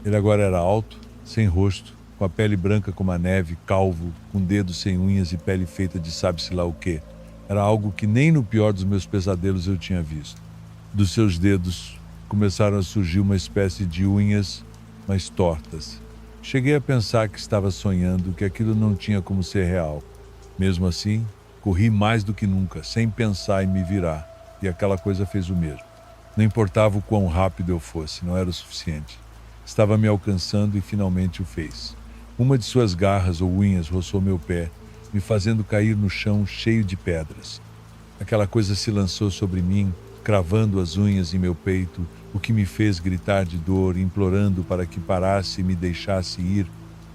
Ele agora era alto, sem rosto, com a pele branca como a neve, calvo, com dedos sem unhas e pele feita de sabe-se lá o quê. Era algo que nem no pior dos meus pesadelos eu tinha visto. Dos seus dedos começaram a surgir uma espécie de unhas, mas tortas. Cheguei a pensar que estava sonhando, que aquilo não tinha como ser real. Mesmo assim, corri mais do que nunca, sem pensar em me virar, e aquela coisa fez o mesmo. Não importava o quão rápido eu fosse, não era o suficiente. Estava me alcançando e finalmente o fez. Uma de suas garras ou unhas roçou meu pé, me fazendo cair no chão cheio de pedras. Aquela coisa se lançou sobre mim, cravando as unhas em meu peito, o que me fez gritar de dor, implorando para que parasse e me deixasse ir.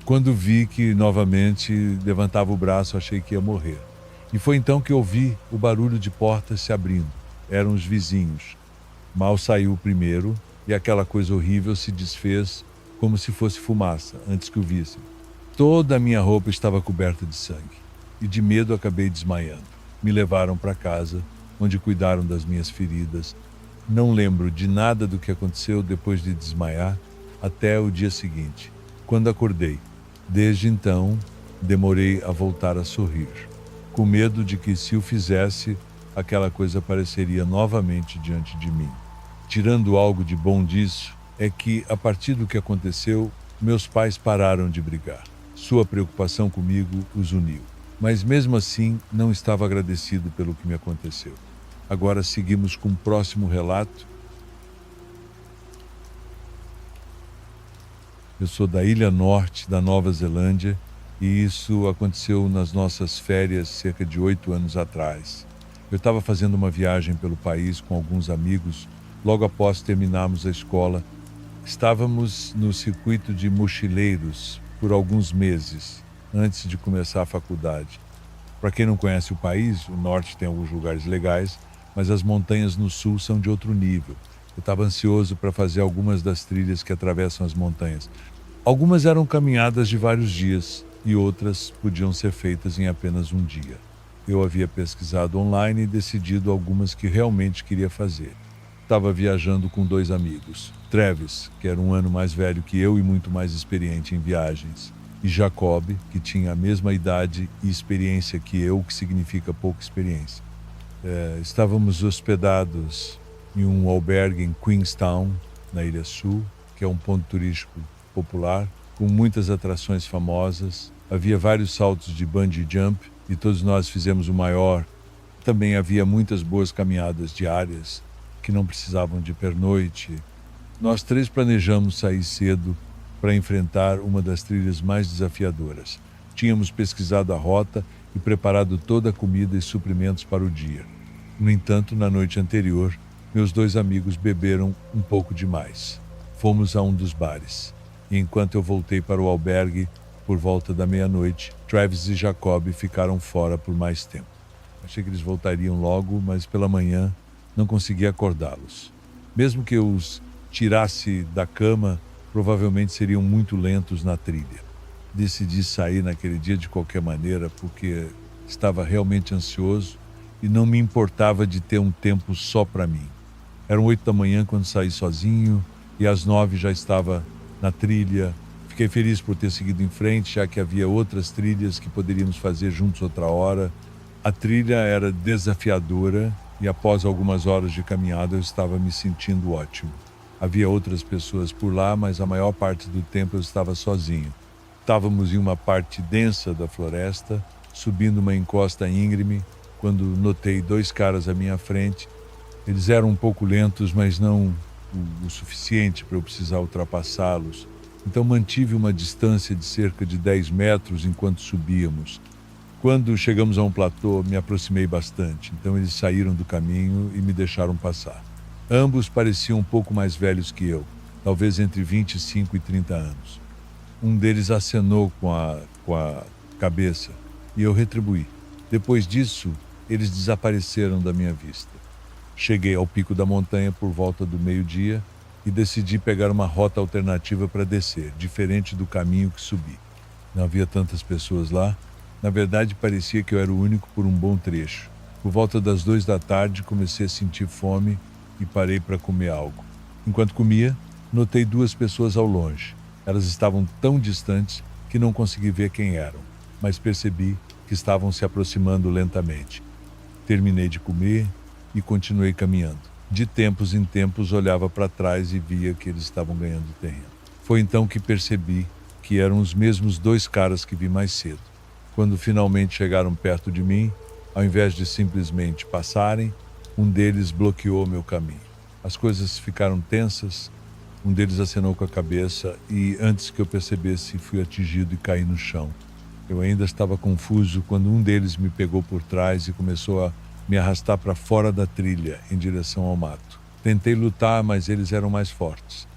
Quando vi que novamente levantava o braço, achei que ia morrer. E foi então que ouvi o barulho de portas se abrindo. Eram os vizinhos. Mal saiu o primeiro e aquela coisa horrível se desfez como se fosse fumaça, antes que o vissem. Toda a minha roupa estava coberta de sangue e de medo acabei desmaiando. Me levaram para casa, onde cuidaram das minhas feridas. Não lembro de nada do que aconteceu depois de desmaiar até o dia seguinte, quando acordei. Desde então, demorei a voltar a sorrir, com medo de que, se o fizesse, aquela coisa apareceria novamente diante de mim. Tirando algo de bom disso, é que, a partir do que aconteceu, meus pais pararam de brigar. Sua preocupação comigo os uniu. Mas mesmo assim, não estava agradecido pelo que me aconteceu. Agora seguimos com o próximo relato. Eu sou da Ilha Norte, da Nova Zelândia, e isso aconteceu nas nossas férias cerca de 8 anos atrás. Eu estava fazendo uma viagem pelo país com alguns amigos, logo após terminarmos a escola. Estávamos no circuito de mochileiros por alguns meses, antes de começar a faculdade. Para quem não conhece o país, o norte tem alguns lugares legais, mas as montanhas no sul são de outro nível. Eu estava ansioso para fazer algumas das trilhas que atravessam as montanhas. Algumas eram caminhadas de vários dias e outras podiam ser feitas em apenas um dia. Eu havia pesquisado online e decidido algumas que realmente queria fazer. Estava viajando com 2 amigos, Travis, que era um ano mais velho que eu e muito mais experiente em viagens, e Jacob, que tinha a mesma idade e experiência que eu, o que significa pouca experiência. Estávamos hospedados em um albergue em Queenstown, na Ilha Sul, que é um ponto turístico popular, com muitas atrações famosas. Havia vários saltos de bungee jump e todos nós fizemos o maior. Também havia muitas boas caminhadas diárias que não precisavam de pernoite. Nós 3 planejamos sair cedo para enfrentar uma das trilhas mais desafiadoras. Tínhamos pesquisado a rota e preparado toda a comida e suprimentos para o dia. No entanto, na noite anterior, meus 2 amigos beberam um pouco demais. Fomos a um dos bares. E enquanto eu voltei para o albergue, por volta da meia-noite, Travis e Jacob ficaram fora por mais tempo. Achei que eles voltariam logo, mas pela manhã não consegui acordá-los. Mesmo que eu os tirasse da cama, provavelmente seriam muito lentos na trilha. Decidi sair naquele dia de qualquer maneira porque estava realmente ansioso e não me importava de ter um tempo só para mim. Eram 8 da manhã quando saí sozinho, e às 9 já estava na trilha. Fiquei feliz por ter seguido em frente, já que havia outras trilhas que poderíamos fazer juntos outra hora. A trilha era desafiadora e após algumas horas de caminhada eu estava me sentindo ótimo. Havia outras pessoas por lá, mas a maior parte do tempo eu estava sozinho. Estávamos em uma parte densa da floresta, subindo uma encosta íngreme, quando notei 2 caras à minha frente. Eles eram um pouco lentos, mas não o suficiente para eu precisar ultrapassá-los. Então mantive uma distância de cerca de 10 metros enquanto subíamos. Quando chegamos a um platô, me aproximei bastante, então eles saíram do caminho e me deixaram passar. Ambos pareciam um pouco mais velhos que eu, talvez entre 25 e 30 anos. Um deles acenou com a cabeça e eu retribuí. Depois disso, eles desapareceram da minha vista. Cheguei ao pico da montanha por volta do meio-dia e decidi pegar uma rota alternativa para descer, diferente do caminho que subi. Não havia tantas pessoas lá. Na verdade, parecia que eu era o único por um bom trecho. Por volta das 2 da tarde, comecei a sentir fome e parei para comer algo. Enquanto comia, notei 2 pessoas ao longe. Elas estavam tão distantes que não consegui ver quem eram, mas percebi que estavam se aproximando lentamente. Terminei de comer e continuei caminhando. De tempos em tempos olhava para trás e via que eles estavam ganhando terreno. Foi então que percebi que eram os mesmos 2 caras que vi mais cedo. Quando finalmente chegaram perto de mim, ao invés de simplesmente passarem, um deles bloqueou meu caminho. As coisas ficaram tensas, um deles acenou com a cabeça e, antes que eu percebesse, fui atingido e caí no chão. Eu ainda estava confuso quando um deles me pegou por trás e começou a me arrastar para fora da trilha, em direção ao mato. Tentei lutar, mas eles eram mais fortes.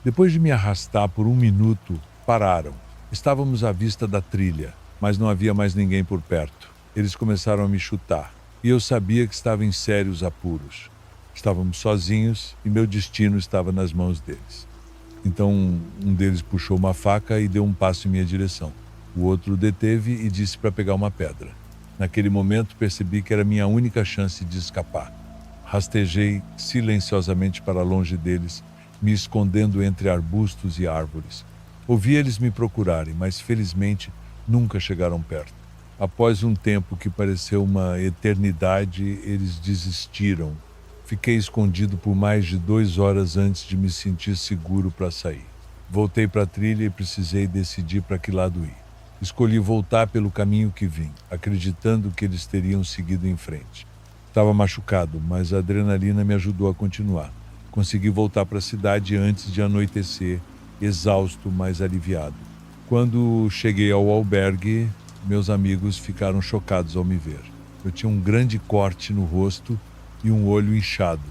Depois de me arrastar por 1 minuto, pararam. Estávamos à vista da trilha, mas não havia mais ninguém por perto. Eles começaram a me chutar, e eu sabia que estava em sérios apuros. Estávamos sozinhos e meu destino estava nas mãos deles. Então, um deles puxou uma faca e deu um passo em minha direção. O outro o deteve e disse para pegar uma pedra. Naquele momento, percebi que era minha única chance de escapar. Rastejei silenciosamente para longe deles, me escondendo entre arbustos e árvores. Ouvi eles me procurarem, mas felizmente nunca chegaram perto. Após um tempo que pareceu uma eternidade, eles desistiram. Fiquei escondido por mais de 2 horas antes de me sentir seguro para sair. Voltei para a trilha e precisei decidir para que lado ir. Escolhi voltar pelo caminho que vim, acreditando que eles teriam seguido em frente. Estava machucado, mas a adrenalina me ajudou a continuar. Consegui voltar para a cidade antes de anoitecer, exausto, mas aliviado. Quando cheguei ao albergue, meus amigos ficaram chocados ao me ver. Eu tinha um grande corte no rosto e um olho inchado.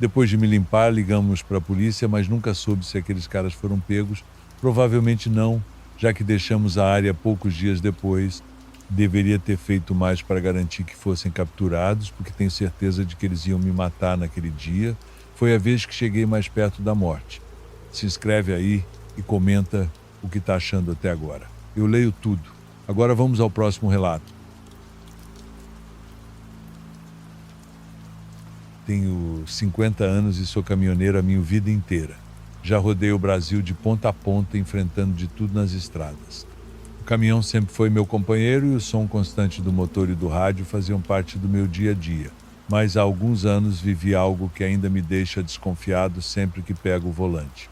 Depois de me limpar, ligamos para a polícia, mas nunca soube se aqueles caras foram pegos. Provavelmente não, já que deixamos a área poucos dias depois. Deveria ter feito mais para garantir que fossem capturados, porque tenho certeza de que eles iam me matar naquele dia. Foi a vez que cheguei mais perto da morte. Se inscreve aí e comenta o que está achando até agora. Eu leio tudo. Agora vamos ao próximo relato. Tenho 50 anos e sou caminhoneiro a minha vida inteira. Já rodei o Brasil de ponta a ponta, enfrentando de tudo nas estradas. O caminhão sempre foi meu companheiro e o som constante do motor e do rádio faziam parte do meu dia a dia. Mas há alguns anos vivi algo que ainda me deixa desconfiado sempre que pego o volante.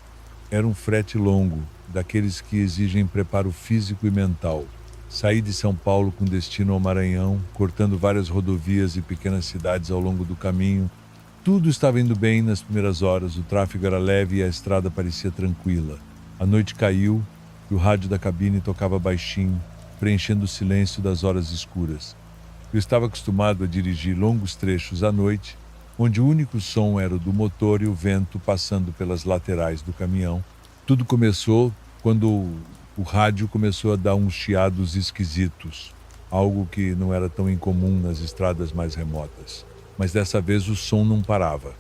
Era um frete longo, daqueles que exigem preparo físico e mental. Saí de São Paulo com destino ao Maranhão, cortando várias rodovias e pequenas cidades ao longo do caminho. Tudo estava indo bem nas primeiras horas, o tráfego era leve e a estrada parecia tranquila. A noite caiu e o rádio da cabine tocava baixinho, preenchendo o silêncio das horas escuras. Eu estava acostumado a dirigir longos trechos à noite, onde o único som era o do motor e o vento passando pelas laterais do caminhão. Tudo começou quando o rádio começou a dar uns chiados esquisitos, algo que não era tão incomum nas estradas mais remotas. Mas dessa vez o som não parava.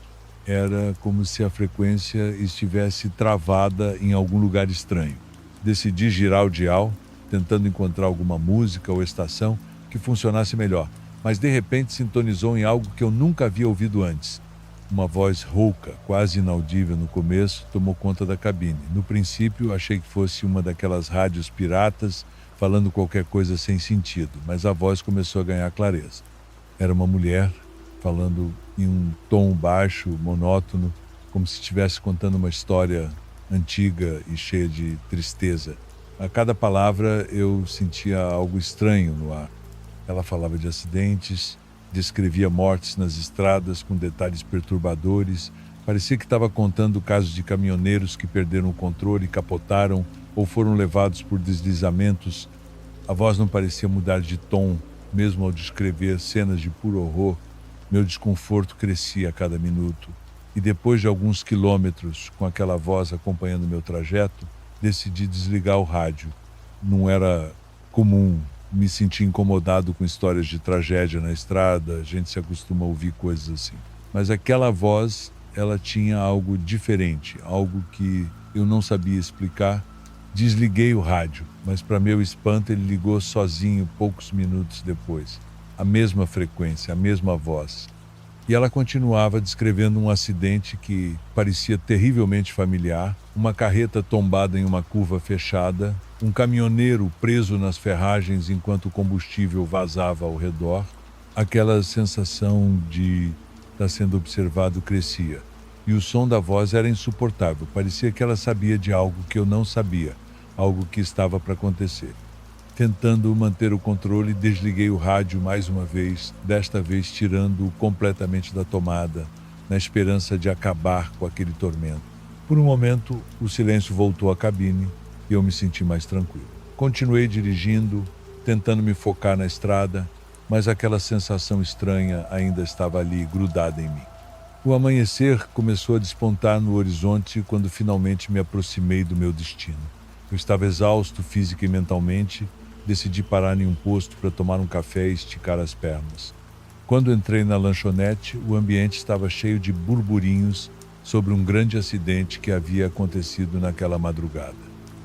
Era como se a frequência estivesse travada em algum lugar estranho. Decidi girar o dial, tentando encontrar alguma música ou estação que funcionasse melhor, mas de repente sintonizou em algo que eu nunca havia ouvido antes. Uma voz rouca, quase inaudível no começo, tomou conta da cabine. No princípio, achei que fosse uma daquelas rádios piratas falando qualquer coisa sem sentido, mas a voz começou a ganhar clareza. Era uma mulher falando em um tom baixo, monótono, como se estivesse contando uma história antiga e cheia de tristeza. A cada palavra eu sentia algo estranho no ar. Ela falava de acidentes, descrevia mortes nas estradas com detalhes perturbadores. Parecia que estava contando casos de caminhoneiros que perderam o controle, capotaram ou foram levados por deslizamentos. A voz não parecia mudar de tom, mesmo ao descrever cenas de puro horror. Meu desconforto crescia a cada minuto. E depois de alguns quilômetros, com aquela voz acompanhando meu trajeto, decidi desligar o rádio. Não era comum me sentir incomodado com histórias de tragédia na estrada, a gente se acostuma a ouvir coisas assim. Mas aquela voz, ela tinha algo diferente, algo que eu não sabia explicar. Desliguei o rádio, mas para meu espanto ele ligou sozinho poucos minutos depois. A mesma frequência, a mesma voz. E ela continuava descrevendo um acidente que parecia terrivelmente familiar, uma carreta tombada em uma curva fechada, um caminhoneiro preso nas ferragens enquanto o combustível vazava ao redor. Aquela sensação de estar sendo observado crescia. E o som da voz era insuportável, parecia que ela sabia de algo que eu não sabia, algo que estava para acontecer. Tentando manter o controle, desliguei o rádio mais uma vez, desta vez tirando-o completamente da tomada, na esperança de acabar com aquele tormento. Por um momento, o silêncio voltou à cabine e eu me senti mais tranquilo. Continuei dirigindo, tentando me focar na estrada, mas aquela sensação estranha ainda estava ali, grudada em mim. O amanhecer começou a despontar no horizonte quando finalmente me aproximei do meu destino. Eu estava exausto física e mentalmente. Decidi parar em um posto para tomar um café e esticar as pernas. Quando entrei na lanchonete, o ambiente estava cheio de burburinhos sobre um grande acidente que havia acontecido naquela madrugada.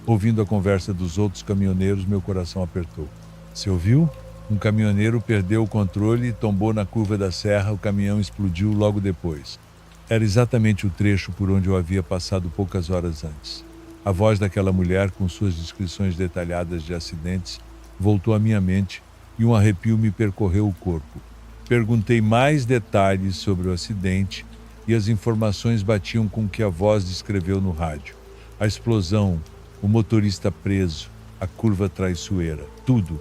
Ouvindo a conversa dos outros caminhoneiros, meu coração apertou. Você ouviu? Um caminhoneiro perdeu o controle e tombou na curva da serra. O caminhão explodiu logo depois. Era exatamente o trecho por onde eu havia passado poucas horas antes. A voz daquela mulher, com suas descrições detalhadas de acidentes, voltou à minha mente e um arrepio me percorreu o corpo. Perguntei mais detalhes sobre o acidente e as informações batiam com o que a voz descreveu no rádio. A explosão, o motorista preso, a curva traiçoeira, tudo.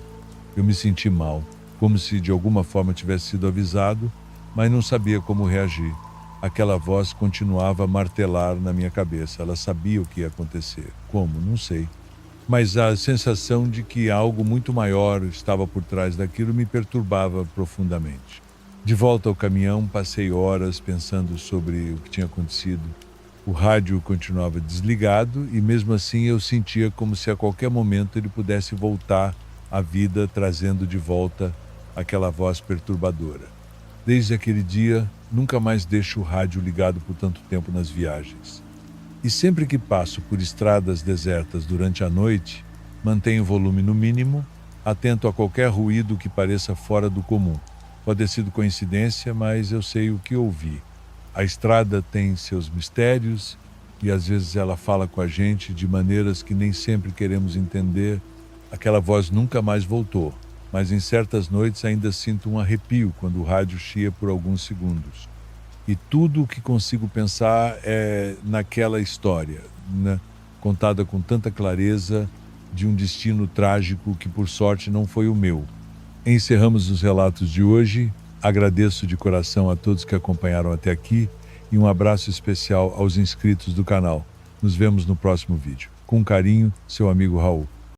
Eu me senti mal, como se de alguma forma tivesse sido avisado, mas não sabia como reagir. Aquela voz continuava a martelar na minha cabeça. Ela sabia o que ia acontecer. Como? Não sei. Mas a sensação de que algo muito maior estava por trás daquilo me perturbava profundamente. De volta ao caminhão, passei horas pensando sobre o que tinha acontecido. O rádio continuava desligado e mesmo assim eu sentia como se a qualquer momento ele pudesse voltar à vida, trazendo de volta aquela voz perturbadora. Desde aquele dia, nunca mais deixo o rádio ligado por tanto tempo nas viagens. E sempre que passo por estradas desertas durante a noite, mantenho o volume no mínimo, atento a qualquer ruído que pareça fora do comum. Pode ter sido coincidência, mas eu sei o que ouvi. A estrada tem seus mistérios e às vezes ela fala com a gente de maneiras que nem sempre queremos entender. Aquela voz nunca mais voltou, mas em certas noites ainda sinto um arrepio quando o rádio chia por alguns segundos. E tudo o que consigo pensar é naquela história, né? Contada com tanta clareza, de um destino trágico que por sorte não foi o meu. Encerramos os relatos de hoje. Agradeço de coração a todos que acompanharam até aqui e um abraço especial aos inscritos do canal. Nos vemos no próximo vídeo. Com carinho, seu amigo Raul.